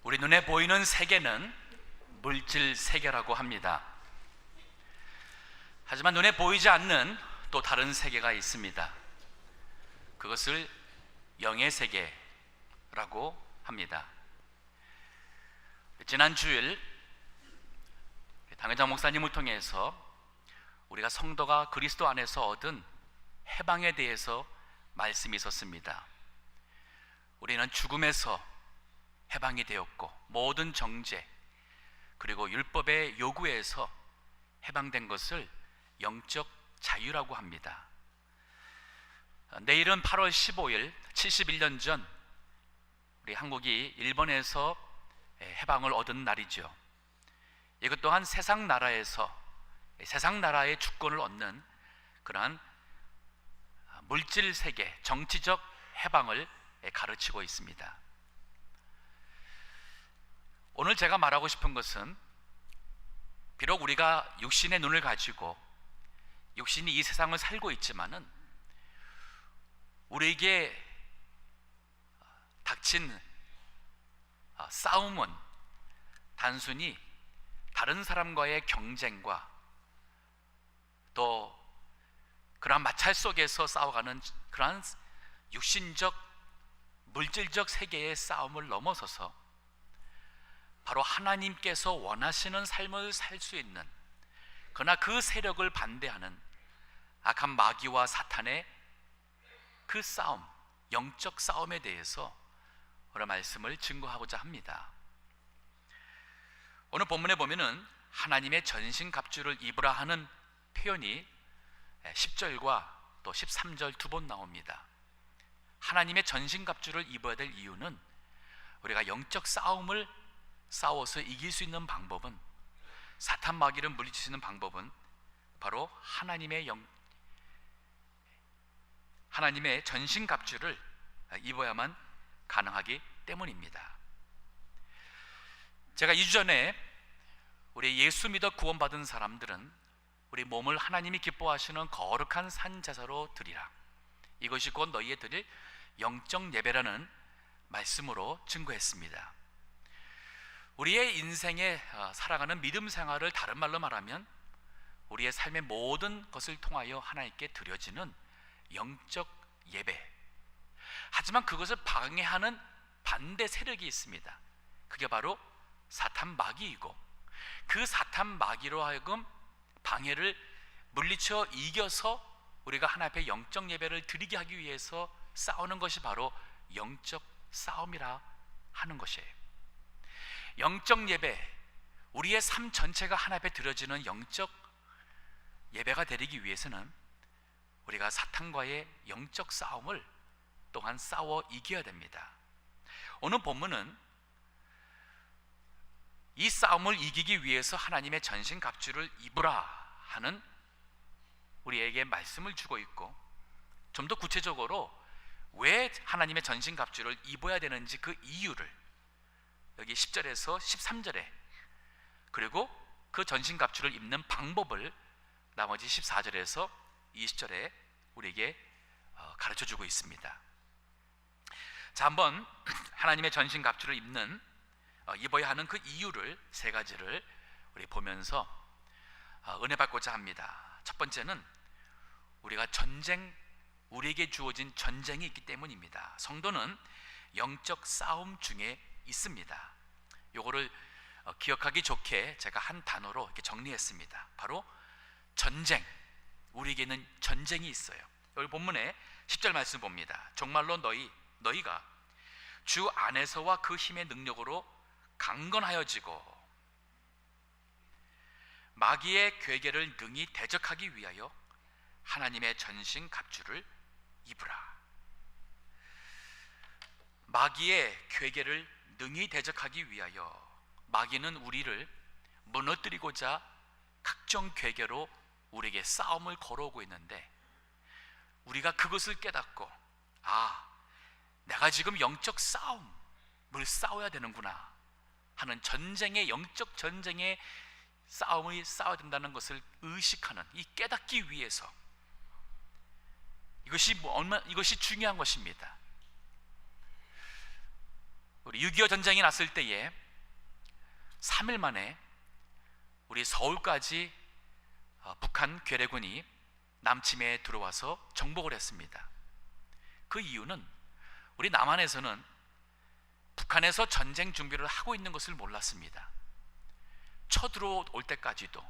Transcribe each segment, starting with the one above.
우리 눈에 보이는 세계는 물질 세계라고 합니다. 하지만 눈에 보이지 않는 또 다른 세계가 있습니다. 그것을 영의 세계라고 합니다. 지난 주일 당회장 목사님을 통해서 우리가 성도가 그리스도 안에서 얻은 해방에 대해서 말씀이 있었습니다. 우리는 죽음에서 해방이 되었고 모든 정죄 그리고 율법의 요구에서 해방된 것을 영적 자유라고 합니다. 내일은 8월 15일 71년 전 우리 한국이 일본에서 해방을 얻은 날이죠. 이것 또한 세상 나라에서 세상 나라의 주권을 얻는 그러한 물질 세계, 정치적 해방을 가르치고 있습니다. 오늘 제가 말하고 싶은 것은 비록 우리가 육신의 눈을 가지고 육신이 이 세상을 살고 있지만은 우리에게 닥친 싸움은 단순히 다른 사람과의 경쟁과 또 그러한 마찰 속에서 싸워가는 그러한 육신적 물질적 세계의 싸움을 넘어서서 바로 하나님께서 원하시는 삶을 살 수 있는, 그러나 그 세력을 반대하는 악한 마귀와 사탄의 그 싸움, 영적 싸움에 대해서 오늘 말씀을 증거하고자 합니다. 오늘 본문에 보면은 하나님의 전신갑주를 입으라 하는 표현이 10절과 또 13절 두 번 나옵니다. 하나님의 전신갑주를 입어야 될 이유는 우리가 영적 싸움을 싸워서 이길 수 있는 방법은, 사탄 마귀를 물리칠 수 있는 방법은 바로 하나님의 전신갑주를 입어야만 가능하기 때문입니다. 제가 2주 전에 우리 예수 믿어 구원받은 사람들은 우리 몸을 하나님이 기뻐하시는 거룩한 산제사로 드리라, 이것이 곧 너희에 드릴 영적 예배라는 말씀으로 증거했습니다. 우리의 인생에 살아가는 믿음 생활을 다른 말로 말하면 우리의 삶의 모든 것을 통하여 하나님께 드려지는 영적 예배. 하지만 그것을 방해하는 반대 세력이 있습니다. 그게 바로 사탄 마귀이고, 그 사탄 마귀로 하여금 방해를 물리쳐 이겨서 우리가 하나님 앞에 영적 예배를 드리게 하기 위해서 싸우는 것이 바로 영적 싸움이라 하는 것이에요. 영적 예배, 우리의 삶 전체가 하나님 앞에 드려지는 영적 예배가 되기 위해서는 우리가 사탄과의 영적 싸움을 또한 싸워 이겨야 됩니다. 오늘 본문은 이 싸움을 이기기 위해서 하나님의 전신갑주를 입으라 하는 우리에게 말씀을 주고 있고, 좀 더 구체적으로 왜 하나님의 전신갑주를 입어야 되는지 그 이유를 여기 10절에서 13절에, 그리고 그 전신갑주를 입는 방법을 나머지 14절에서 20절에 우리에게 가르쳐주고 있습니다. 자, 한번 하나님의 전신갑주를 입어야 하는 그 이유를 세 가지를 우리 보면서 은혜 받고자 합니다. 첫 번째는 우리에게 주어진 전쟁이 있기 때문입니다. 성도는 영적 싸움 중에 있습니다. 요거를 기억하기 좋게 제가 한 단어로 이렇게 정리했습니다. 바로 전쟁. 우리에게는 전쟁이 있어요. 여기 본문에 10절 말씀 봅니다. 정말로 너희가 주 안에서와 그 힘의 능력으로 강건하여지고 마귀의 괴계를 능히 대적하기 위하여 하나님의 전신갑주를 입으라. 마귀의 괴계를 능히 대적하기 위하여, 마귀는 우리를 무너뜨리고자 각종 괴계로 우리에게 싸움을 걸어오고 있는데, 우리가 그것을 깨닫고 내가 지금 영적 싸움을 싸워야 되는구나 하는 전쟁의, 영적 전쟁의 싸움을 싸워야 된다는 것을 의식하는, 이 깨닫기 위해서 이것이 중요한 것입니다. 우리 6.25 전쟁이 났을 때에 3일 만에 우리 서울까지 북한 괴뢰군이 남침해에 들어와서 정복을 했습니다. 그 이유는 우리 남한에서는 북한에서 전쟁 준비를 하고 있는 것을 몰랐습니다. 쳐들어올 때까지도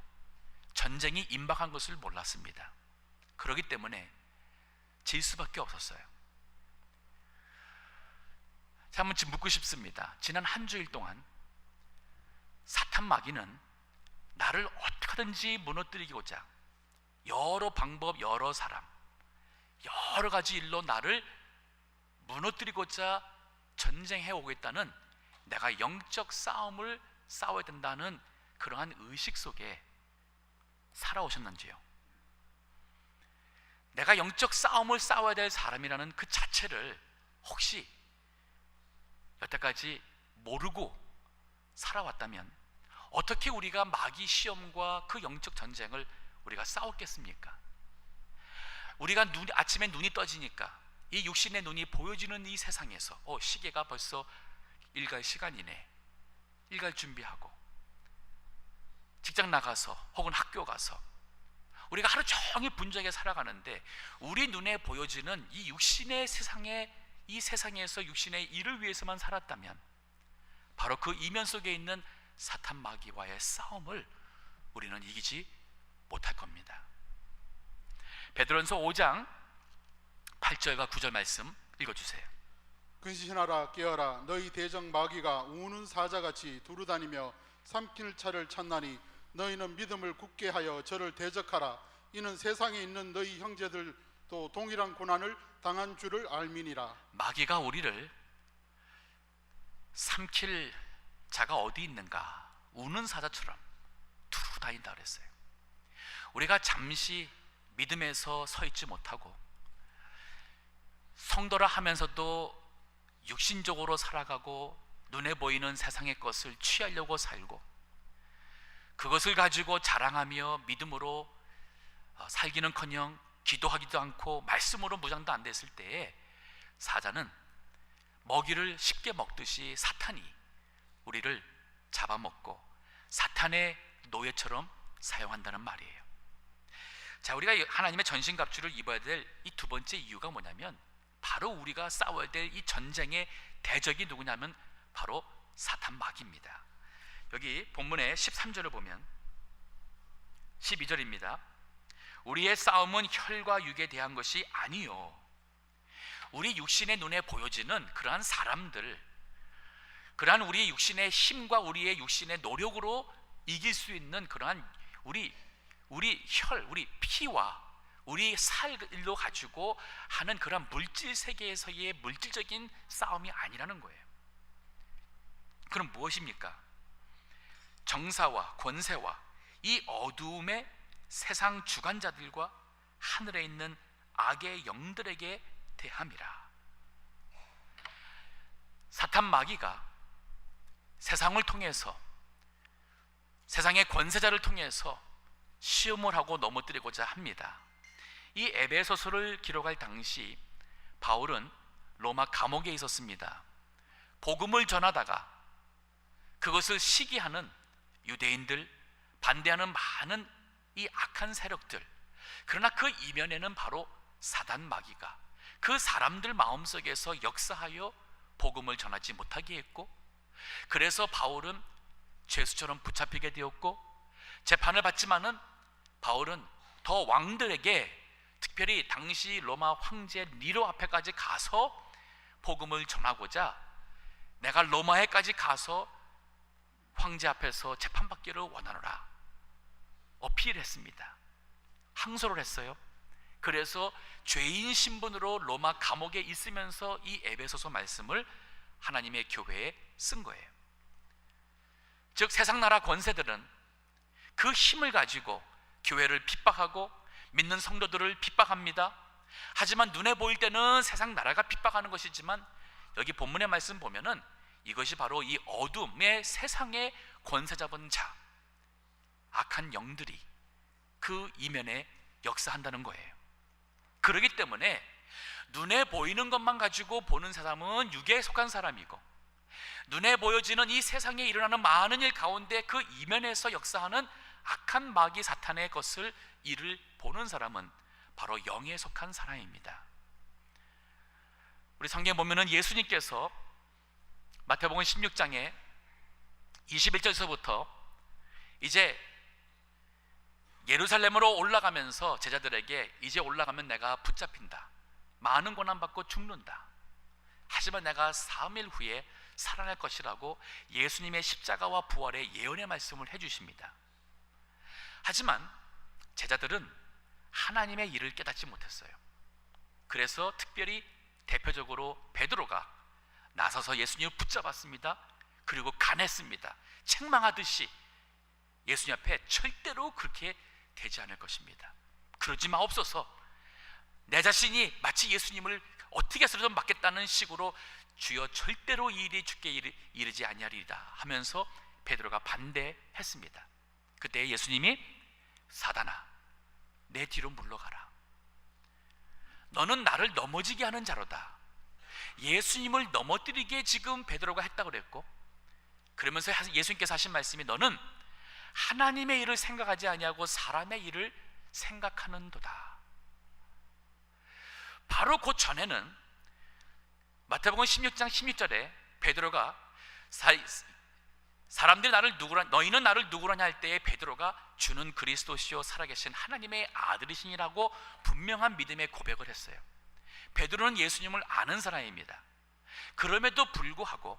전쟁이 임박한 것을 몰랐습니다. 그렇기 때문에 질 수밖에 없었어요. 자, 한번 묻고 싶습니다. 지난 한 주일 동안 사탄 마귀는 나를 어떻게 하든지 무너뜨리고자 여러 방법, 여러 사람, 여러 가지 일로 나를 무너뜨리고자 전쟁해 오겠다는, 내가 영적 싸움을 싸워야 된다는 그러한 의식 속에 살아오셨는지요? 내가 영적 싸움을 싸워야 될 사람이라는 그 자체를 혹시 여태까지 모르고 살아왔다면 어떻게 우리가 마귀 시험과 그 영적 전쟁을 우리가 싸웠겠습니까? 우리가 아침에 눈이 떠지니까 이 육신의 눈이 보여지는 이 세상에서 시계가 벌써 일갈 시간이네, 일갈 준비하고 직장 나가서 혹은 학교 가서 우리가 하루 종일 분주하게 살아가는데, 우리 눈에 보여지는 이 육신의 세상에, 이 세상에서 육신의 일을 위해서만 살았다면 바로 그 이면 속에 있는 사탄 마귀와의 싸움을 우리는 이기지 못할 겁니다. 베드로전서 5장 8절과 9절 말씀 읽어주세요. 근신하라, 깨어라. 너희 대적 마귀가 우는 사자같이 두루다니며 삼킬 차를 찾나니 너희는 믿음을 굳게 하여 저를 대적하라. 이는 세상에 있는 너희 형제들도 동일한 고난을 당한 줄을 알미니라. 마귀가 우리를 삼킬 자가 어디 있는가, 우는 사자처럼 두루다닌다 그랬어요. 우리가 잠시 믿음에서 서 있지 못하고 성도라 하면서도 육신적으로 살아가고 눈에 보이는 세상의 것을 취하려고 살고 그것을 가지고 자랑하며 믿음으로 살기는커녕 기도하기도 않고 말씀으로 무장도 안 됐을 때에 사자는 먹이를 쉽게 먹듯이 사탄이 우리를 잡아먹고 사탄의 노예처럼 사용한다는 말이에요. 자, 우리가 하나님의 전신갑주를 입어야 될 이 두 번째 이유가 뭐냐면, 바로 우리가 싸워야 될 이 전쟁의 대적이 누구냐면 바로 사탄 마귀입니다. 여기 본문의 13절을 보면 12절입니다. 우리의 싸움은 혈과 육에 대한 것이 아니요, 우리 육신의 눈에 보여지는 그러한 사람들, 그러한 우리의 육신의 힘과 우리의 육신의 노력으로 이길 수 있는 그러한 우리 혈, 우리 피와 우리 살로 가지고 하는 그런 물질 세계에서의 물질적인 싸움이 아니라는 거예요. 그럼 무엇입니까? 정사와 권세와 이 어두움의 세상 주관자들과 하늘에 있는 악의 영들에게 대함이라. 사탄 마귀가 세상을 통해서, 세상의 권세자를 통해서 시험을 하고 넘어뜨리고자 합니다. 이 에베소서를 기록할 당시 바울은 로마 감옥에 있었습니다. 복음을 전하다가 그것을 시기하는 유대인들, 반대하는 많은 이 악한 세력들, 그러나 그 이면에는 바로 사단 마귀가 그 사람들 마음속에서 역사하여 복음을 전하지 못하게 했고, 그래서 바울은 죄수처럼 붙잡히게 되었고, 재판을 받지만은 바울은 더 왕들에게, 특별히 당시 로마 황제 니로 앞에까지 가서 복음을 전하고자, 내가 로마에까지 가서 황제 앞에서 재판받기를 원하노라 어필했습니다. 항소를 했어요. 그래서 죄인 신분으로 로마 감옥에 있으면서 이 에베소서 말씀을 하나님의 교회에 쓴 거예요. 즉 세상 나라 권세들은 그 힘을 가지고 교회를 핍박하고 믿는 성도들을 핍박합니다. 하지만 눈에 보일 때는 세상 나라가 핍박하는 것이지만, 여기 본문의 말씀 보면은 이것이 바로 이 어둠의 세상의 권세 잡은 자, 악한 영들이 그 이면에 역사한다는 거예요. 그렇기 때문에 눈에 보이는 것만 가지고 보는 사람은 육에 속한 사람이고, 눈에 보여지는 이 세상에 일어나는 많은 일 가운데 그 이면에서 역사하는 악한 마귀 사탄의 것을 일을 보는 사람은 바로 영에 속한 사람입니다. 우리 성경에 보면은 예수님께서 마태복음 16장에 21절에서부터 이제 예루살렘으로 올라가면서 제자들에게 이제 올라가면 내가 붙잡힌다, 많은 고난받고 죽는다, 하지만 내가 3일 후에 살아날 것이라고 예수님의 십자가와 부활의 예언의 말씀을 해주십니다. 하지만 제자들은 하나님의 일을 깨닫지 못했어요. 그래서 특별히 대표적으로 베드로가 나서서 예수님을 붙잡았습니다. 그리고 간했습니다. 책망하듯이 예수님 앞에 절대로 그렇게 되지 않을 것입니다. 그러지 마옵소서. 내 자신이 마치 예수님을 어떻게 해서든 막겠다는 식으로 주여 절대로 이 일이 주께 이르지 아니하리이다 하면서 베드로가 반대했습니다. 그때 예수님이 사단아, 내 뒤로 물러가라. 너는 나를 넘어지게 하는 자로다. 예수님을 넘어뜨리게 지금 베드로가 했다고 그랬고, 그러면서 예수님께서 하신 말씀이 너는 하나님의 일을 생각하지 아니하고 사람의 일을 생각하는도다. 바로 그 전에는 마태복음 16장 16절에 베드로가 사람들이 너희는 나를 누구라냐 할 때에 베드로가 주는 그리스도시요 살아계신 하나님의 아들이시니라고 분명한 믿음의 고백을 했어요. 베드로는 예수님을 아는 사람입니다. 그럼에도 불구하고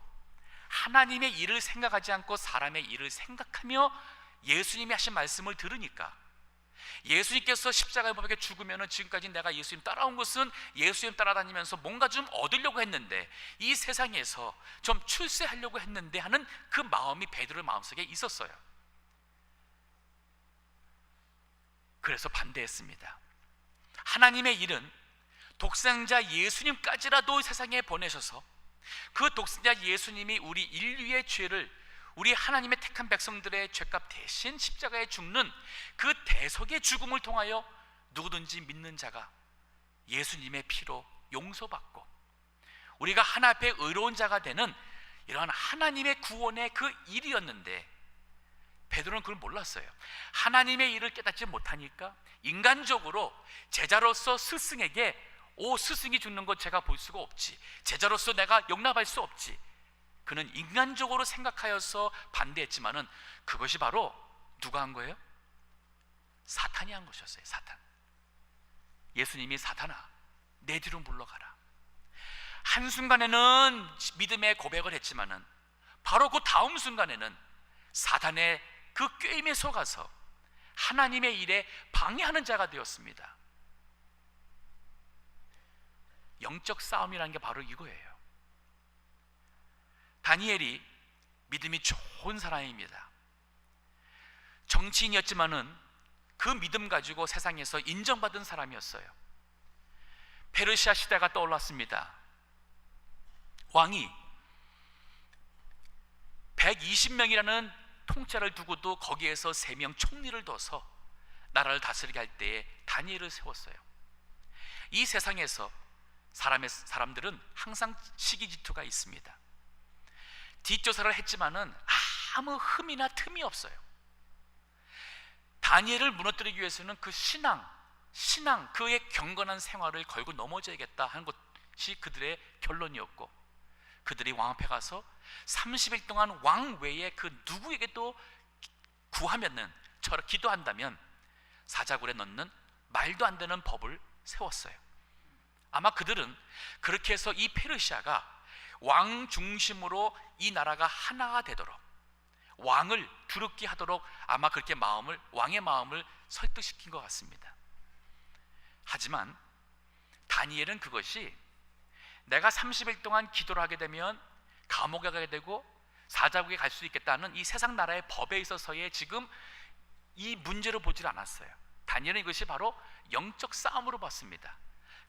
하나님의 일을 생각하지 않고 사람의 일을 생각하며 예수님이 하신 말씀을 들으니까, 예수님께서 십자가에 못 박혀 죽으면 지금까지 내가 예수님 따라온 것은 예수님 따라다니면서 뭔가 좀 얻으려고 했는데, 이 세상에서 좀 출세하려고 했는데 하는 그 마음이 베드로의 마음속에 있었어요. 그래서 반대했습니다. 하나님의 일은 독생자 예수님까지라도 세상에 보내셔서 그 독생자 예수님이 우리 인류의 죄를, 우리 하나님의 택한 백성들의 죄값 대신 십자가에 죽는 그 대속의 죽음을 통하여 누구든지 믿는 자가 예수님의 피로 용서받고 우리가 하나 앞에 의로운 자가 되는 이러한 하나님의 구원의 그 일이었는데, 베드로는 그걸 몰랐어요. 하나님의 일을 깨닫지 못하니까 인간적으로 제자로서 스승에게 스승이 죽는 것 제가 볼 수가 없지, 제자로서 내가 용납할 수 없지, 그는 인간적으로 생각하여서 반대했지만은 그것이 바로 누가 한 거예요? 사탄이 한 것이었어요. 사탄. 예수님이 사탄아, 내 뒤로 물러가라. 한순간에는 믿음의 고백을 했지만은 바로 그 다음 순간에는 사탄의 그 꾀임에 속아서 하나님의 일에 방해하는 자가 되었습니다. 영적 싸움이라는 게 바로 이거예요. 다니엘이 믿음이 좋은 사람입니다. 정치인이었지만은 그 믿음 가지고 세상에서 인정받은 사람이었어요. 페르시아 시대가 떠올랐습니다. 왕이 120명이라는 통째를 두고도 거기에서 3명 총리를 둬서 나라를 다스리게 할 때에 다니엘을 세웠어요. 이 세상에서 사람들은 항상 시기 질투가 있습니다. 뒷조사를 했지만은 아무 흠이나 틈이 없어요. 다니엘을 무너뜨리기 위해서는 그 신앙, 그의 경건한 생활을 걸고 넘어져야겠다 하는 것이 그들의 결론이었고, 그들이 왕 앞에 가서 30일 동안 왕 외에 그 누구에게도 구하면은, 기도한다면 사자굴에 넣는 말도 안 되는 법을 세웠어요. 아마 그들은 그렇게 해서 이 페르시아가 왕 중심으로 이 나라가 하나가 되도록, 왕을 두렵게 하도록 아마 그렇게 왕의 마음을 설득시킨 것 같습니다. 하지만 다니엘은 그것이 내가 30일 동안 기도를 하게 되면 감옥에 가게 되고 사자국에 갈 수 있겠다는 이 세상 나라의 법에 있어서의 지금 이 문제로 보질 않았어요. 다니엘은 이것이 바로 영적 싸움으로 봤습니다.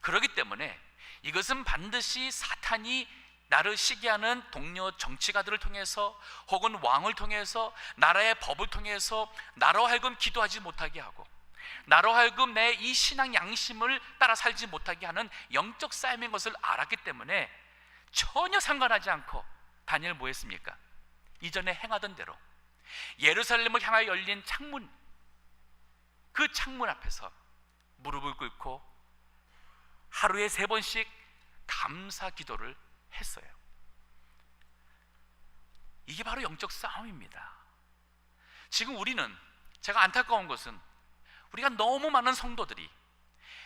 그렇기 때문에 이것은 반드시 사탄이 나를 시기하는 동료 정치가들을 통해서 혹은 왕을 통해서 나라의 법을 통해서 나로 하여금 기도하지 못하게 하고 나로 하여금 내 이 신앙 양심을 따라 살지 못하게 하는 영적 싸움인 것을 알았기 때문에 전혀 상관하지 않고 다니엘 뭐 했습니까? 이전에 행하던 대로 예루살렘을 향하여 열린 창문, 그 창문 앞에서 무릎을 꿇고 하루에 3번씩 감사 기도를 했어요. 이게 바로 영적 싸움입니다. 지금 우리는, 제가 안타까운 것은 우리가 너무 많은 성도들이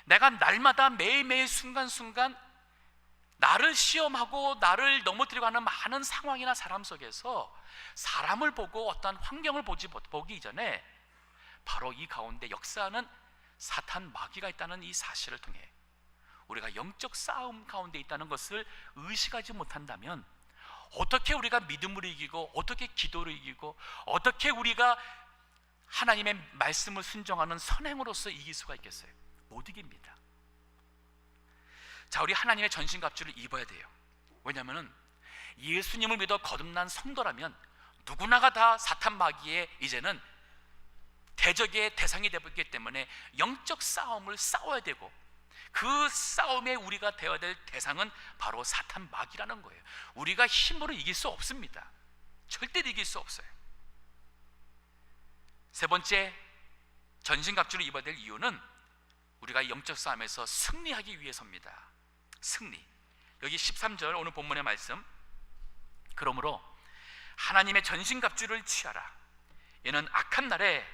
내가 날마다 매일매일 순간순간 나를 시험하고 나를 넘어뜨리고 하는 많은 상황이나 사람 속에서 사람을 보고 어떠한 환경을 보기 이전에 바로 이 가운데 역사하는 사탄 마귀가 있다는 이 사실을 통해 우리가 영적 싸움 가운데 있다는 것을 의식하지 못한다면 어떻게 우리가 믿음을 이기고 어떻게 기도를 이기고 어떻게 우리가 하나님의 말씀을 순종하는 선행으로서 이길 수가 있겠어요? 못 이깁니다. 자, 우리 하나님의 전신갑주를 입어야 돼요. 왜냐하면 예수님을 믿어 거듭난 성도라면 누구나가 다 사탄 마귀의 이제는 대적의 대상이 되기 때문에 영적 싸움을 싸워야 되고, 그 싸움에 우리가 되어야 될 대상은 바로 사탄 마귀라는 거예요. 우리가 힘으로 이길 수 없습니다. 절대 이길 수 없어요. 세 번째, 전신갑주를 입어야 될 이유는 우리가 영적 싸움에서 승리하기 위해서입니다. 승리. 여기 13절 오늘 본문의 말씀, 그러므로 하나님의 전신갑주를 취하라. 이는 악한 날에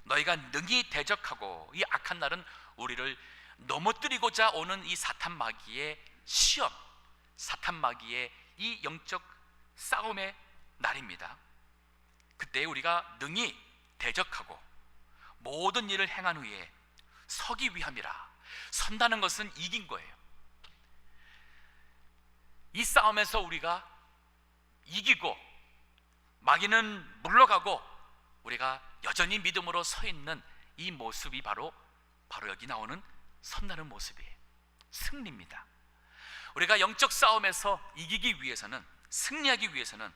너희가 능히 대적하고, 이 악한 날은 우리를 넘어뜨리고자 오는 이 사탄 마귀의 시험, 사탄 마귀의 이 영적 싸움의 날입니다. 그때 우리가 능히 대적하고 모든 일을 행한 후에 서기 위함이라. 선다는 것은 이긴 거예요. 이 싸움에서 우리가 이기고 마귀는 물러가고 우리가 여전히 믿음으로 서 있는 이 모습이 바로 여기 나오는 선다는 모습이에요. 승리입니다. 우리가 영적 싸움에서 이기기 위해서는, 승리하기 위해서는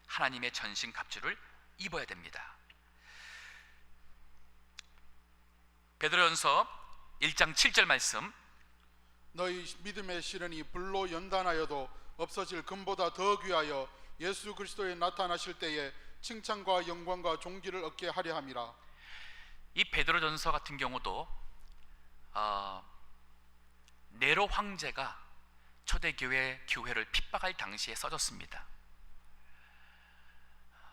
하나님의 전신갑주를 입어야 됩니다. 베드로전서 1장 7절 말씀, 너희 믿음의 시련이 불로 연단하여도 없어질 금보다 더 귀하여 예수 그리스도에 나타나실 때에 칭찬과 영광과 존귀를 얻게 하려 함이라. 이 베드로전서 같은 경우도 네로 황제가 초대교회 교회를 핍박할 당시에 써졌습니다.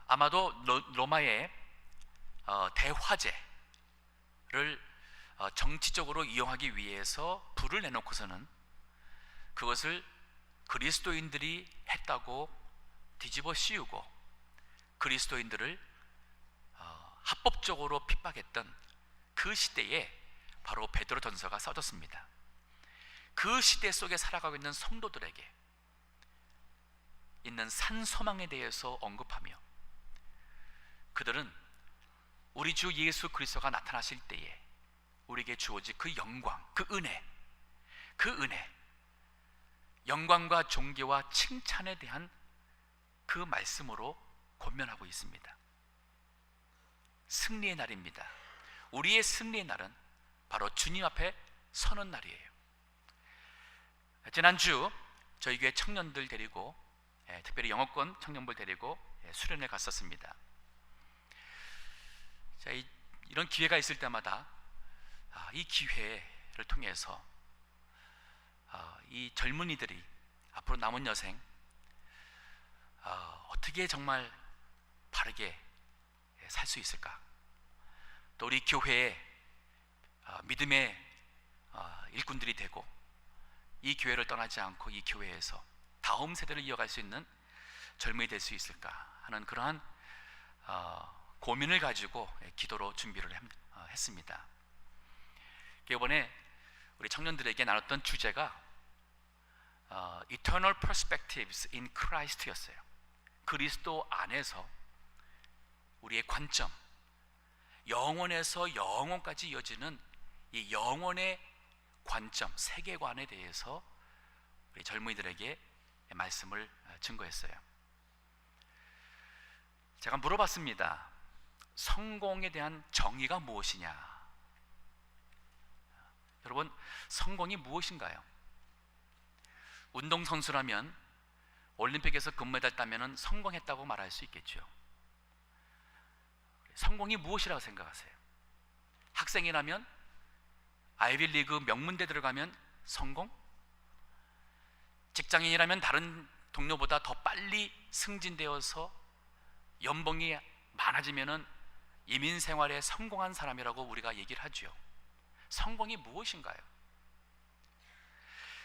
아마도 로마의 대화제를 정치적으로 이용하기 위해서 불을 내놓고서는 그것을 그리스도인들이 했다고 뒤집어 씌우고 그리스도인들을 합법적으로 핍박했던 그 시대에 바로 베드로전서가 써졌습니다. 그 시대 속에 살아가고 있는 성도들에게 있는 산소망에 대해서 언급하며, 그들은 우리 주 예수 그리스도가 나타나실 때에 우리에게 주어질 그 영광, 그 은혜, 영광과 존귀와 칭찬에 대한 그 말씀으로 권면하고 있습니다. 승리의 날입니다. 우리의 승리의 날은 바로 주님 앞에 서는 날이에요. 지난주 저희 교회 청년들 데리고, 특별히 영어권 청년들 데리고 수련회 갔었습니다. 자, 이런 기회가 있을 때마다 이 기회를 통해서 이 젊은이들이 앞으로 남은 여생 어떻게 정말 바르게 살 수 있을까, 또 우리 교회에 믿음의 일꾼들이 되고 이 교회를 떠나지 않고 이 교회에서 다음 세대를 이어갈 수 있는 젊은이 될 수 있을까 하는 그러한 고민을 가지고 기도로 준비를 했습니다. 이번에 우리 청년들에게 나눴던 주제가 Eternal Perspectives in Christ였어요. 그리스도 안에서 우리의 관점, 영원에서 영원까지 이어지는 이 영원의 관점, 세계관에 대해서 우리 젊은이들에게 말씀을 증거했어요. 제가 물어봤습니다. 성공에 대한 정의가 무엇이냐? 여러분, 성공이 무엇인가요? 운동선수라면 올림픽에서 금메달 따면은 성공했다고 말할 수 있겠죠. 성공이 무엇이라고 생각하세요? 학생이라면 아이비리그 명문대 들어가면 성공? 직장인이라면 다른 동료보다 더 빨리 승진되어서 연봉이 많아지면은 이민 생활에 성공한 사람이라고 우리가 얘기를 하죠. 성공이 무엇인가요?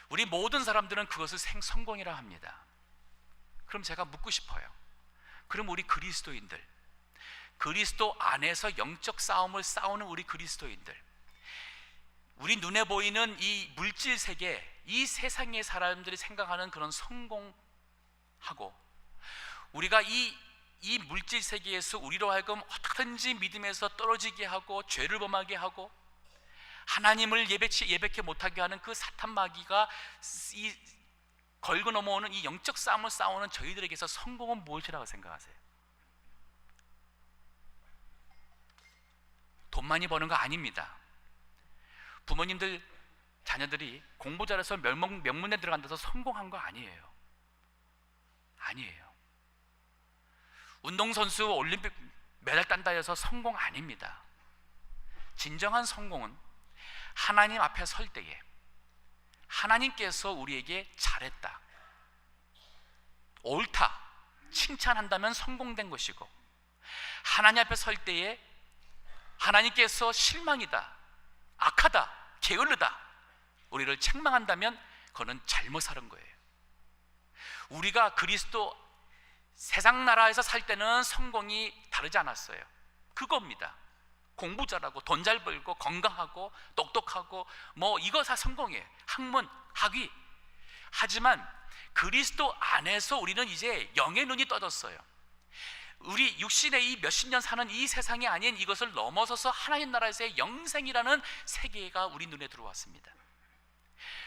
우리 모든 사람들은 그것을 성공이라 합니다. 그럼 제가 묻고 싶어요. 그럼 우리 그리스도인들, 그리스도 안에서 영적 싸움을 싸우는 우리 그리스도인들, 우리 눈에 보이는 이 물질 세계, 이 세상의 사람들이 생각하는 그런 성공하고, 우리가 이 물질 세계에서 우리로 하여금 어떻게든지 믿음에서 떨어지게 하고 죄를 범하게 하고 하나님을 예배케 못하게 하는 그 사탄 마귀가 이 걸고 넘어오는 이 영적 싸움을 싸우는 저희들에게서 성공은 무엇이라고 생각하세요? 돈 많이 버는 거 아닙니다. 부모님들 자녀들이 공부 잘해서 명문대 들어간다서 성공한 거 아니에요. 아니에요. 운동선수 올림픽 메달 딴다 해서 성공 아닙니다. 진정한 성공은 하나님 앞에 설 때에 하나님께서 우리에게 잘했다, 옳다 칭찬한다면 성공된 것이고, 하나님 앞에 설 때에 하나님께서 실망이다, 악하다, 게을르다 우리를 책망한다면 그거는 잘못 살은 거예요. 우리가 그리스도 세상 나라에서 살 때는 성공이 다르지 않았어요. 그겁니다. 공부 잘하고 돈 잘 벌고 건강하고 똑똑하고 뭐 이거 다 성공이에요. 학문, 학위. 하지만 그리스도 안에서 우리는 이제 영의 눈이 떠졌어요. 우리 육신의 이 몇십 년 사는 이 세상이 아닌 이것을 넘어서서 하나님 나라에서의 영생이라는 세계가 우리 눈에 들어왔습니다.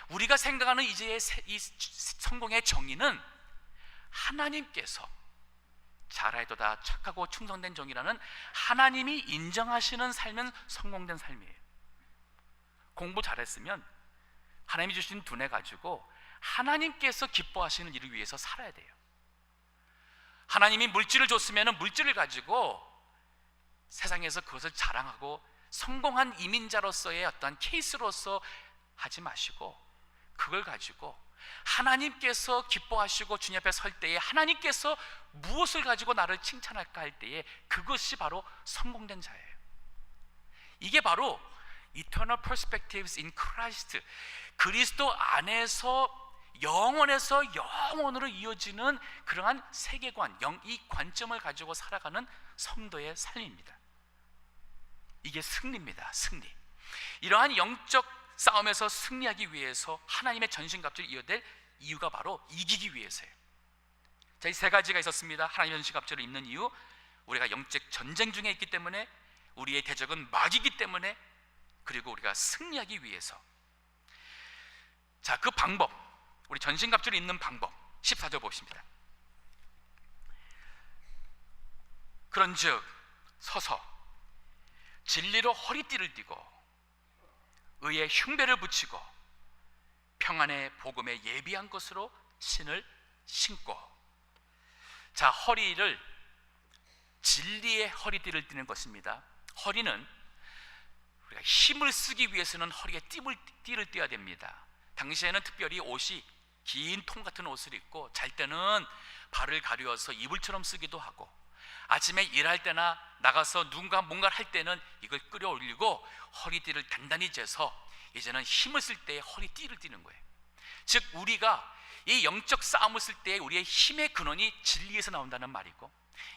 우리가 생각하는 이제 이 성공의 정의는 하나님께서 잘하도다 착하고 충성된 종이라는 하나님이 인정하시는 삶은 성공된 삶이에요. 공부 잘했으면 하나님이 주신 두뇌 가지고 하나님께서 기뻐하시는 일을 위해서 살아야 돼요. 하나님이 물질을 줬으면 물질을 가지고 세상에서 그것을 자랑하고 성공한 이민자로서의 어떤 케이스로서 하지 마시고, 그걸 가지고 하나님께서 기뻐하시고 주님 앞에 설 때에 하나님께서 무엇을 가지고 나를 칭찬할까 할 때에 그것이 바로 성공된 자예요. 이게 바로 Eternal Perspectives in Christ, 그리스도 안에서 영원에서 영원으로 이어지는 그러한 세계관, 이 관점을 가지고 살아가는 성도의 삶입니다. 이게 승리입니다. 승리. 이러한 영적 싸움에서 승리하기 위해서 하나님의 전신갑주를 이어댈 이유가 바로 이기기 위해서예요. 자, 이 세 가지가 있었습니다. 하나님의 전신갑주를 입는 이유, 우리가 영적 전쟁 중에 있기 때문에, 우리의 대적은 마귀이기 때문에, 그리고 우리가 승리하기 위해서. 자, 그 방법, 우리 전신갑주를 입는 방법 14절 보십니다. 그런즉 서서 진리로 허리띠를 띠고 의의 흉배를 붙이고 평안의 복음에 예비한 것으로 신을 신고. 자, 허리를 진리의 허리띠를 띠는 것입니다. 허리는 우리가 힘을 쓰기 위해서는 허리에 띠를 띠어야 됩니다. 당시에는 특별히 옷이 긴 통 같은 옷을 입고 잘 때는 발을 가려서 이불처럼 쓰기도 하고, 아침에 일할 때나 나가서 누군가 뭔가를 할 때는 이걸 끌어올리고 허리띠를 단단히 재서 이제는 힘을 쓸 때 허리띠를 띠는 거예요. 즉 우리가 이 영적 싸움을 쓸 때 우리의 힘의 근원이 진리에서 나온다는 말이고,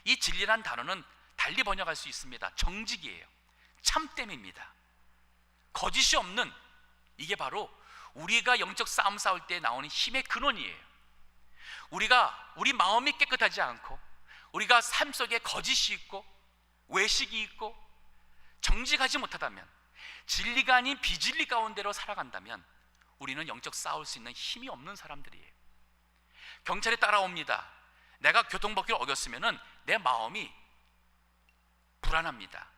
이 진리란 단어는 달리 번역할 수 있습니다. 정직이에요. 참됨입니다. 거짓이 없는, 이게 바로 우리가 영적 싸움 싸울 때 나오는 힘의 근원이에요. 우리 마음이 깨끗하지 않고, 우리가 삶 속에 거짓이 있고 외식이 있고 정직하지 못하다면, 진리가 아닌 비진리 가운데로 살아간다면 우리는 영적 싸울 수 있는 힘이 없는 사람들이에요. 경찰이 따라옵니다. 내가 교통법규를 어겼으면 내 마음이 불안합니다.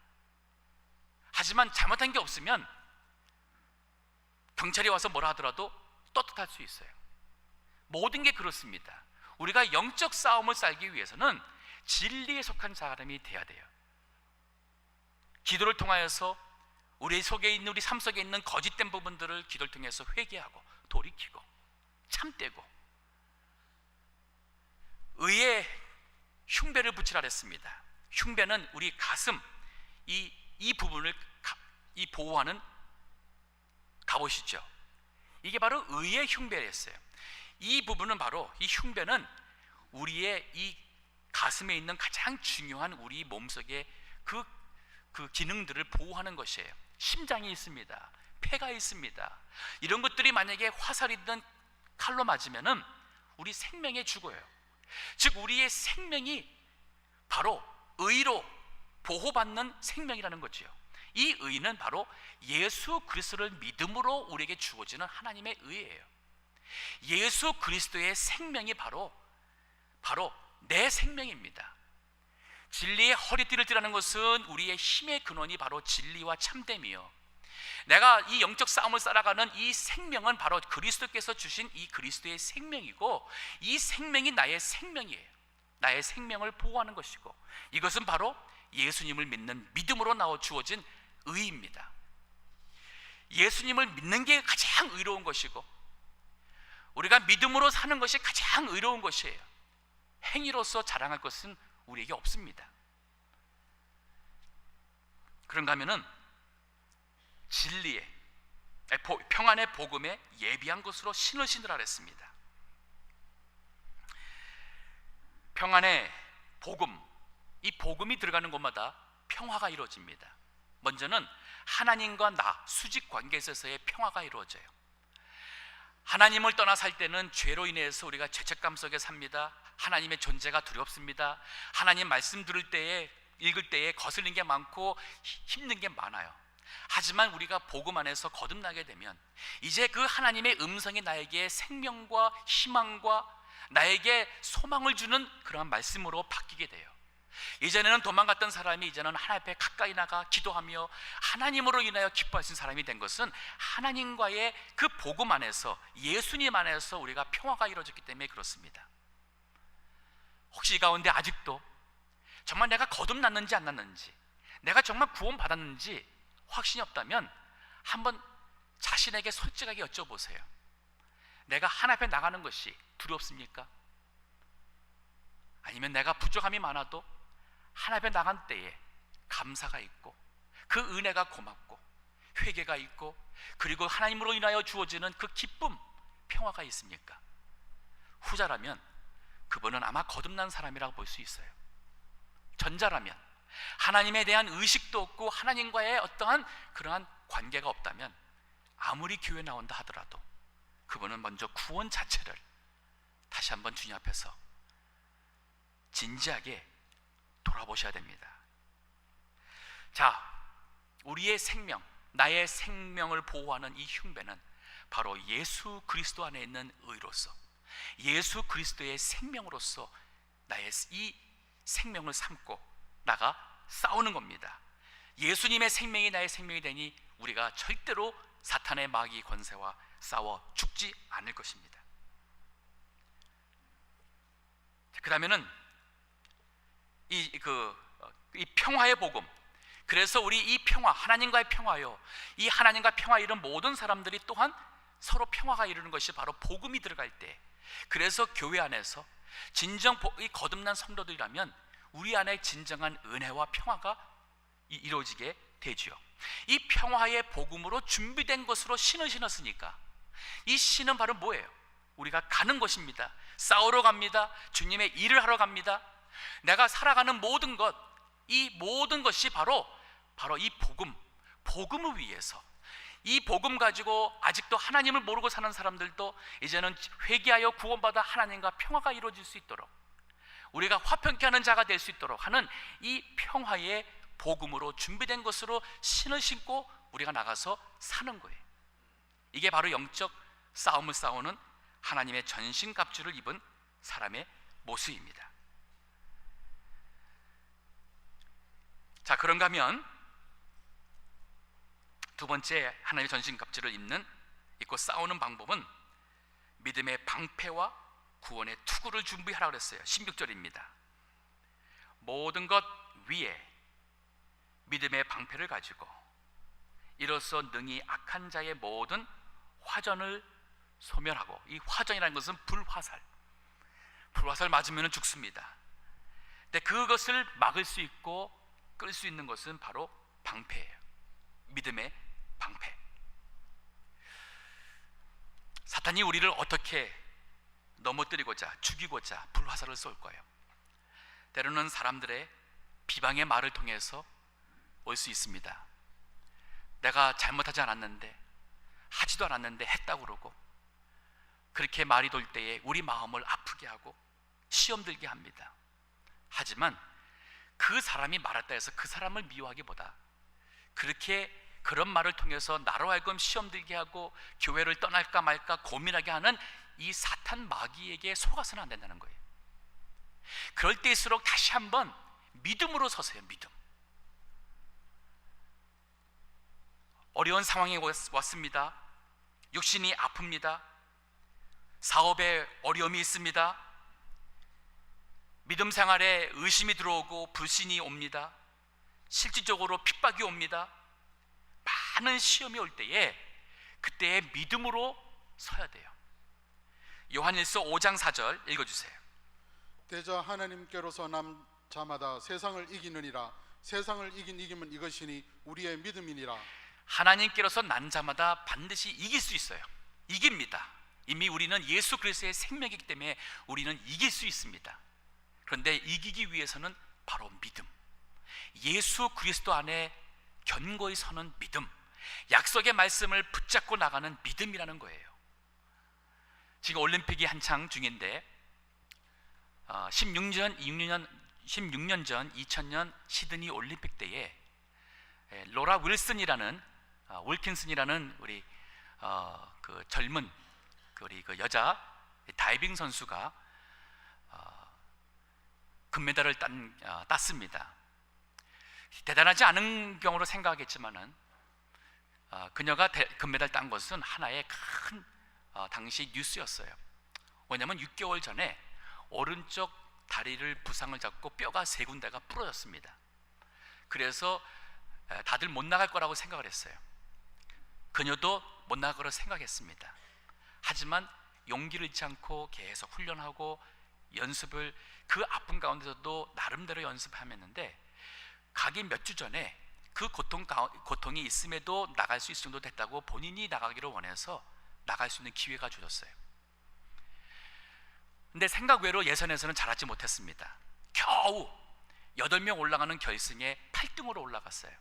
하지만 잘못한 게 없으면 경찰이 와서 뭐라 하더라도 떳떳할 수 있어요. 모든 게 그렇습니다. 우리가 영적 싸움을 살기 위해서는 진리에 속한 사람이 돼야 돼요. 기도를 통하여서 우리 속에 있는, 우리 삶 속에 있는 거짓된 부분들을 기도를 통해서 회개하고 돌이키고 참되고 의에 흉배를 붙이라 했습니다. 흉배는 우리 가슴, 이 부분을 보호하는 갑옷이죠. 이게 바로 의의 흉배였어요. 이 부분은 바로, 이 흉배는 우리의 이 가슴에 있는 가장 중요한 우리 몸속의 그 기능들을 보호하는 것이에요. 심장이 있습니다. 폐가 있습니다. 이런 것들이 만약에 화살이든 칼로 맞으면은 우리 생명에 죽어요. 즉 우리의 생명이 바로 의로 보호받는 생명이라는 거지요. 이 의는 바로 예수 그리스도를 믿음으로 우리에게 주어지는 하나님의 의예요. 예수 그리스도의 생명이 바로 내 생명입니다. 진리의 허리띠를 띠라는 것은 우리의 힘의 근원이 바로 진리와 참됨이요, 내가 이 영적 싸움을 살아가는 이 생명은 바로 그리스도께서 주신 이 그리스도의 생명이고, 이 생명이 나의 생명이에요. 나의 생명을 보호하는 것이고, 이것은 바로 예수님을 믿는 믿음으로 나와 주어진 의입니다. 예수님을 믿는 게 가장 의로운 것이고, 우리가 믿음으로 사는 것이 가장 의로운 것이에요. 행위로서 자랑할 것은 우리에게 없습니다. 그런가 하면은 진리의 평안의 복음에 예비한 것으로 신을 신으라 했습니다. 평안의 복음, 이 복음이 들어가는 곳마다 평화가 이루어집니다. 먼저는 하나님과 나, 수직 관계에 있어서의 평화가 이루어져요. 하나님을 떠나 살 때는 죄로 인해서 우리가 죄책감 속에 삽니다. 하나님의 존재가 두렵습니다. 하나님 말씀 들을 때에, 읽을 때에 거슬린 게 많고 힘든 게 많아요. 하지만 우리가 복음 안에서 거듭나게 되면 이제 그 하나님의 음성이 나에게 생명과 희망과 나에게 소망을 주는 그러한 말씀으로 바뀌게 돼요. 이전에는 도망갔던 사람이 이제는 하나님 앞에 가까이 나가 기도하며 하나님으로 인하여 기뻐하신 사람이 된 것은 하나님과의 그 복음 안에서, 예수님 안에서 우리가 평화가 이루어졌기 때문에 그렇습니다. 혹시 이 가운데 아직도 정말 내가 거듭났는지 안 났는지, 내가 정말 구원받았는지 확신이 없다면 한번 자신에게 솔직하게 여쭤보세요. 내가 하나님 앞에 나가는 것이 두렵습니까? 아니면 내가 부족함이 많아도 하나님 앞에 나간 때에 감사가 있고 그 은혜가 고맙고 회개가 있고 그리고 하나님으로 인하여 주어지는 그 기쁨, 평화가 있습니까? 후자라면 그분은 아마 거듭난 사람이라고 볼 수 있어요. 전자라면 하나님에 대한 의식도 없고 하나님과의 어떠한 그러한 관계가 없다면 아무리 교회 나온다 하더라도 그분은 먼저 구원 자체를 다시 한번 주님 앞에서 진지하게 돌아보셔야 됩니다. 자, 우리의 생명, 나의 생명을 보호하는 이 흉배는 바로 예수 그리스도 안에 있는 의로서, 예수 그리스도의 생명으로서 나의 이 생명을 삼고 나가 싸우는 겁니다. 예수님의 생명이 나의 생명이 되니 우리가 절대로 사탄의 마귀 권세와 싸워 죽지 않을 것입니다. 그러면은 이 평화의 복음, 그래서 우리 이 평화, 하나님과의 평화요, 이 하나님과 평화 이런 모든 사람들이 또한 서로 평화가 이루는 것이 바로 복음이 들어갈 때, 그래서 교회 안에서 진정 이 거듭난 성도들이라면 우리 안에 진정한 은혜와 평화가 이루어지게 되지요. 이 평화의 복음으로 준비된 것으로 신을 신었으니까 이 신은 바로 뭐예요? 우리가 가는 것입니다. 싸우러 갑니다. 주님의 일을 하러 갑니다. 내가 살아가는 모든 것, 이 모든 것이 바로 이 복음을 위해서, 이 복음 가지고 아직도 하나님을 모르고 사는 사람들도 이제는 회개하여 구원받아 하나님과 평화가 이루어질 수 있도록, 우리가 화평케 하는 자가 될 수 있도록 하는 이 평화의 복음으로 준비된 것으로 신을 신고 우리가 나가서 사는 거예요. 이게 바로 영적 싸움을 싸우는 하나님의 전신갑주를 입은 사람의 모습입니다. 자, 그런가 하면 두 번째 하나님의 전신갑주를 입고 싸우는 방법은 믿음의 방패와 구원의 투구를 준비하라 그랬어요. 16절입니다. 모든 것 위에 믿음의 방패를 가지고 이로써 능히 악한 자의 모든 화전을 소멸하고, 이 화전이라는 것은 불화살 맞으면 죽습니다. 근데 그것을 막을 수 있고 끌 수 있는 것은 바로 방패예요. 믿음의 방패. 사탄이 우리를 어떻게 넘어뜨리고자, 죽이고자 불화살을 쏠 거예요. 때로는 사람들의 비방의 말을 통해서 올 수 있습니다. 내가 잘못하지 않았는데, 하지도 않았는데 했다고 그러고, 그렇게 말이 돌 때에 우리 마음을 아프게 하고 시험 들게 합니다. 하지만 그 사람이 말했다 해서 그 사람을 미워하기보다, 그런 말을 통해서 나로 하여금 시험 들게 하고 교회를 떠날까 말까 고민하게 하는 이 사탄 마귀에게 속아서는 안 된다는 거예요. 그럴 때일수록 다시 한번 믿음으로 서세요. 믿음. 어려운 상황이 왔습니다. 육신이 아픕니다. 사업에 어려움이 있습니다. 믿음 생활에 의심이 들어오고 불신이 옵니다. 실질적으로 핍박이 옵니다. 많은 시험이 올 때에 그때의 믿음으로 서야 돼요. 요한일서 5장 4절 읽어주세요. 대저 하나님께로서 난 자마다 세상을 이기느니라. 세상을 이김은 이것이니 우리의 믿음이니라. 하나님께로서 난 자마다 반드시 이길 수 있어요. 이깁니다. 이미 우리는 예수 그리스도의 생명이기 때문에 우리는 이길 수 있습니다. 그런데 이기기 위해서는 바로 믿음, 예수 그리스도 안에 견고히 서는 믿음, 약속의 말씀을 붙잡고 나가는 믿음이라는 거예요. 지금 올림픽이 한창 중인데 16년 전 2000년 시드니 올림픽 때에 로라 윌킨슨이라는 우리 그 젊은 우리 그 여자 다이빙 선수가 금메달을 땄습니다. 대단하지 않은 경우로 생각하겠지만은 그녀가 금메달 딴 것은 하나의 큰 당시 뉴스였어요. 왜냐하면 6개월 전에 오른쪽 다리를 부상을 잡고 뼈가 3군데가 부러졌습니다. 그래서 다들 못 나갈 거라고 생각을 했어요. 그녀도 못 나갈 거라고 생각했습니다. 하지만 용기를 잃지 않고 계속 훈련하고 연습을, 그 아픈 가운데서도 나름대로 연습하면는데 가기 몇 주 전에 그 고통이 있음에도 나갈 수 있을 정도 됐다고 본인이 나가기를 원해서 나갈 수 있는 기회가 주어졌어요. 근데 생각 외로 예선에서는 잘하지 못했습니다. 겨우 8명 올라가는 결승에 8등으로 올라갔어요.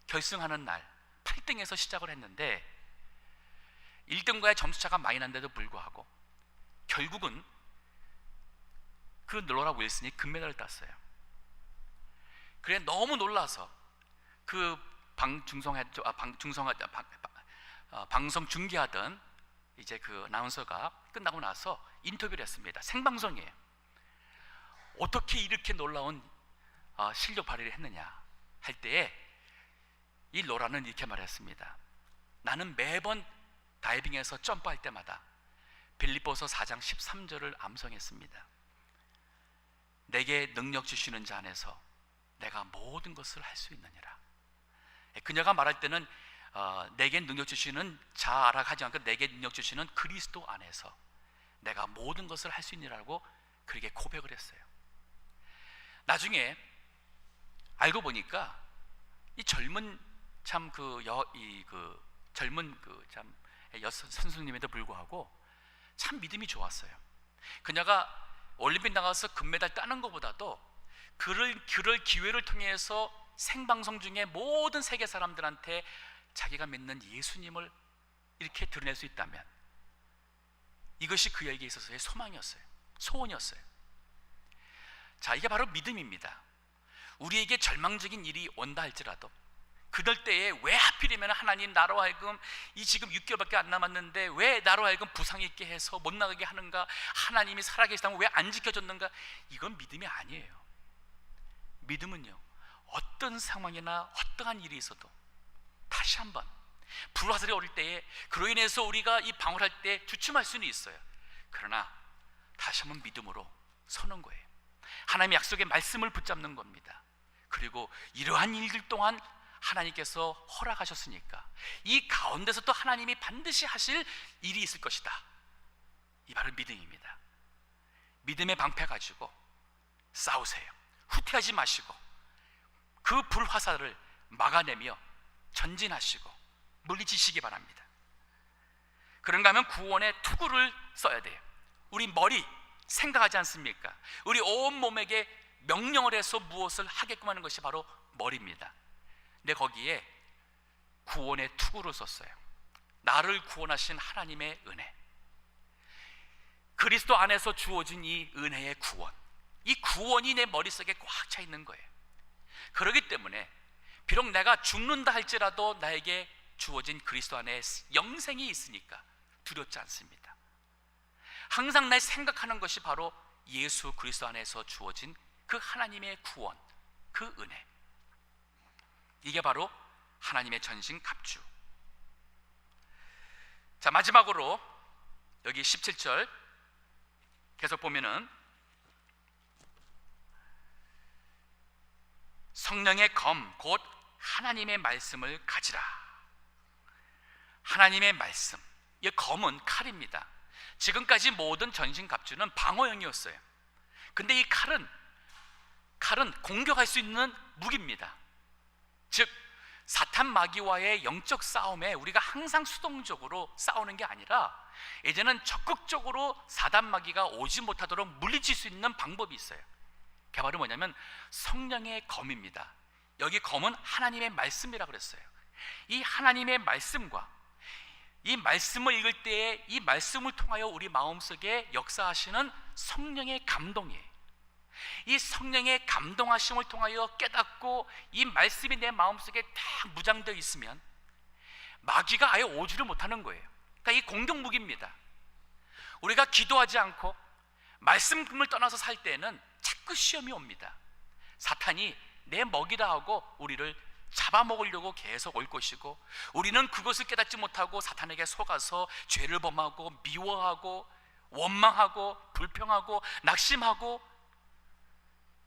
결승하는 날 8등에서 시작을 했는데 1등과의 점수차가 많이 난데도 불구하고 결국은 그 로라 윌슨이 금메달을 땄어요. 그래 너무 놀라서 그 방송 중계하던 이제 그 아나운서가 끝나고 나서 인터뷰를 했습니다. 생방송이에요. 어떻게 이렇게 놀라운 실력 발휘를 했느냐 할 때에 이 로라는 이렇게 말했습니다. 나는 매번 다이빙에서 점프할 때마다 빌립보서 4장 13절을 암송했습니다. 내게 능력 주시는 자 안에서 내가 모든 것을 할 수 있느니라. 그녀가 말할 때는 내게 능력 주시는 자라 하지 않고 내게 능력 주시는 그리스도 안에서 내가 모든 것을 할 수 있느라고 그렇게 고백을 했어요. 나중에 알고 보니까 이 젊은 선수님에도 불구하고 참 믿음이 좋았어요. 그녀가 올림픽 나가서 금메달 따는 것보다도 그럴 기회를 통해서 생방송 중에 모든 세계 사람들한테 자기가 믿는 예수님을 이렇게 드러낼 수 있다면 이것이 그에게 있어서의 소망이었어요. 소원이었어요. 자, 이게 바로 믿음입니다. 우리에게 절망적인 일이 온다 할지라도 그럴 때에 왜 하필이면 하나님 나로 하여금 이 지금 6개월밖에 안 남았는데 왜 나로 하여금 부상이 있게 해서 못 나가게 하는가, 하나님이 살아계시다면 왜 안 지켜줬는가, 이건 믿음이 아니에요. 믿음은요, 어떤 상황이나 어떠한 일이 있어도 다시 한번 불화살이 오를 때에 그로 인해서 우리가 이 방울할 때 주춤할 수는 있어요. 그러나 다시 한번 믿음으로 서는 거예요. 하나님의 약속의 말씀을 붙잡는 겁니다. 그리고 이러한 일들 동안 하나님께서 허락하셨으니까 이 가운데서 또 하나님이 반드시 하실 일이 있을 것이다. 이 바로 믿음입니다. 믿음의 방패 가지고 싸우세요. 후퇴하지 마시고 그 불화살을 막아내며 전진하시고 물리치시기 바랍니다. 그런가 하면 구원의 투구를 써야 돼요. 우리 머리 생각하지 않습니까? 우리 온 몸에게 명령을 해서 무엇을 하게끔 하는 것이 바로 머리입니다. 근데 거기에 구원의 투구를 썼어요. 나를 구원하신 하나님의 은혜, 그리스도 안에서 주어진 이 은혜의 구원, 이 구원이 내 머릿속에 꽉 차 있는 거예요. 그렇기 때문에 비록 내가 죽는다 할지라도 나에게 주어진 그리스도 안에 영생이 있으니까 두렵지 않습니다. 항상 날 생각하는 것이 바로 예수 그리스도 안에서 주어진 그 하나님의 구원, 그 은혜, 이게 바로 하나님의 전신갑주. 자, 마지막으로 여기 17절 계속 보면은 성령의 검 곧 하나님의 말씀을 가지라. 하나님의 말씀, 이 검은 칼입니다. 지금까지 모든 전신갑주는 방어용이었어요. 근데 이 칼은 공격할 수 있는 무기입니다. 즉 사탄 마귀와의 영적 싸움에 우리가 항상 수동적으로 싸우는 게 아니라 이제는 적극적으로 사단 마귀가 오지 못하도록 물리칠 수 있는 방법이 있어요. 그게 바로 뭐냐면 성령의 검입니다. 여기 검은 하나님의 말씀이라고 그랬어요. 이 하나님의 말씀과 이 말씀을 읽을 때에 이 말씀을 통하여 우리 마음속에 역사하시는 성령의 감동이에요. 이 성령의 감동하심을 통하여 깨닫고 이 말씀이 내 마음속에 딱 무장되어 있으면 마귀가 아예 오지를 못하는 거예요. 그러니까 이 공격 무기입니다. 우리가 기도하지 않고 말씀을 떠나서 살 때는 자꾸 시험이 옵니다. 사탄이 내 먹이다 하고 우리를 잡아먹으려고 계속 올 것이고, 우리는 그것을 깨닫지 못하고 사탄에게 속아서 죄를 범하고 미워하고 원망하고 불평하고 낙심하고,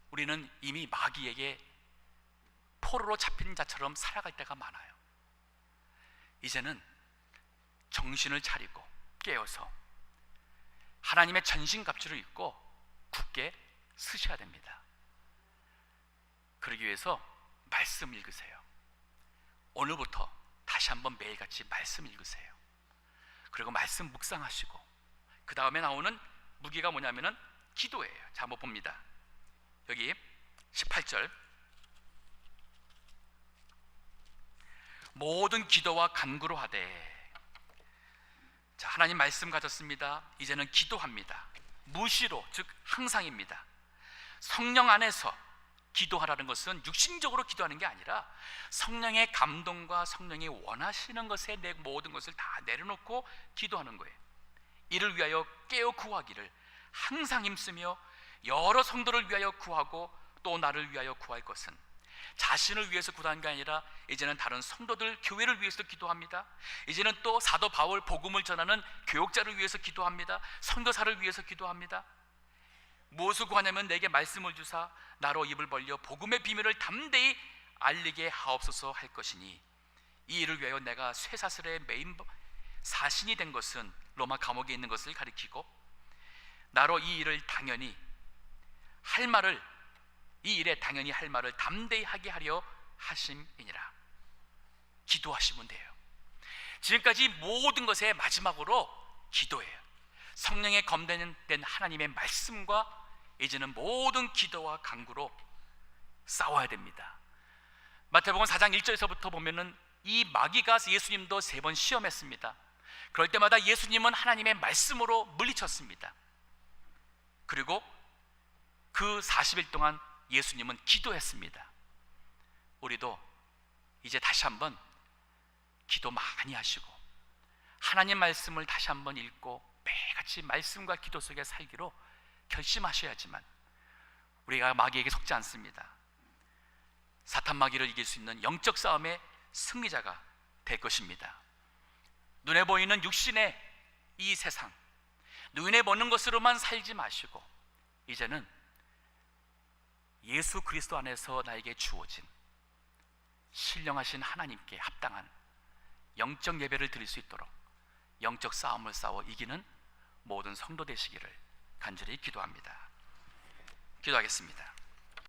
우리는 이미 마귀에게 포로로 잡힌 자처럼 살아갈 때가 많아요. 이제는 정신을 차리고 깨어서 하나님의 전신갑주를 입고 굳게 서셔야 됩니다. 그러기 위해서 말씀 읽으세요. 오늘부터 다시 한번 매일같이 말씀 읽으세요. 그리고 말씀 묵상하시고 그 다음에 나오는 무기가 뭐냐면은 기도예요. 자, 한번 봅니다. 여기 18절, 모든 기도와 간구로 하되. 자, 하나님 말씀 가졌습니다. 이제는 기도합니다. 무시로, 즉 항상입니다. 성령 안에서 기도하라는 것은 육신적으로 기도하는 게 아니라 성령의 감동과 성령이 원하시는 것에 내 모든 것을 다 내려놓고 기도하는 거예요. 이를 위하여 깨어 구하기를 항상 힘쓰며 여러 성도를 위하여 구하고 또 나를 위하여 구할 것은, 자신을 위해서 구하는 게 아니라 이제는 다른 성도들, 교회를 위해서 기도합니다. 이제는 또 사도 바울 복음을 전하는 교역자를 위해서 기도합니다. 선교사를 위해서 기도합니다. 무엇을 구하냐면 내게 말씀을 주사 나로 입을 벌려 복음의 비밀을 담대히 알리게 하옵소서 할 것이니, 이 일을 위하여 내가 쇠사슬에 매인 사신이 된 것은 로마 감옥에 있는 것을 가리키고, 나로 이 일을 당연히 할 말을, 이 일에 당연히 할 말을 담대히 하게 하려 하심이니라. 기도하시면 돼요. 지금까지 모든 것의 마지막으로 기도예요. 성령의 검된 하나님의 말씀과 이제는 모든 기도와 간구로 싸워야 됩니다. 마태복음 4장 1절에서부터 보면은 이 마귀가 예수님도 3번 시험했습니다. 그럴 때마다 예수님은 하나님의 말씀으로 물리쳤습니다. 그리고 그 40일 동안 예수님은 기도했습니다. 우리도 이제 다시 한번 기도 많이 하시고 하나님 말씀을 다시 한번 읽고 매일같이 말씀과 기도 속에 살기로 결심하셔야지만 우리가 마귀에게 속지 않습니다. 사탄 마귀를 이길 수 있는 영적 싸움의 승리자가 될 것입니다. 눈에 보이는 육신의 이 세상, 눈에 보는 것으로만 살지 마시고 이제는 예수 그리스도 안에서 나에게 주어진 신령하신 하나님께 합당한 영적 예배를 드릴 수 있도록 영적 싸움을 싸워 이기는 모든 성도 되시기를 간절히 기도합니다. 기도하겠습니다.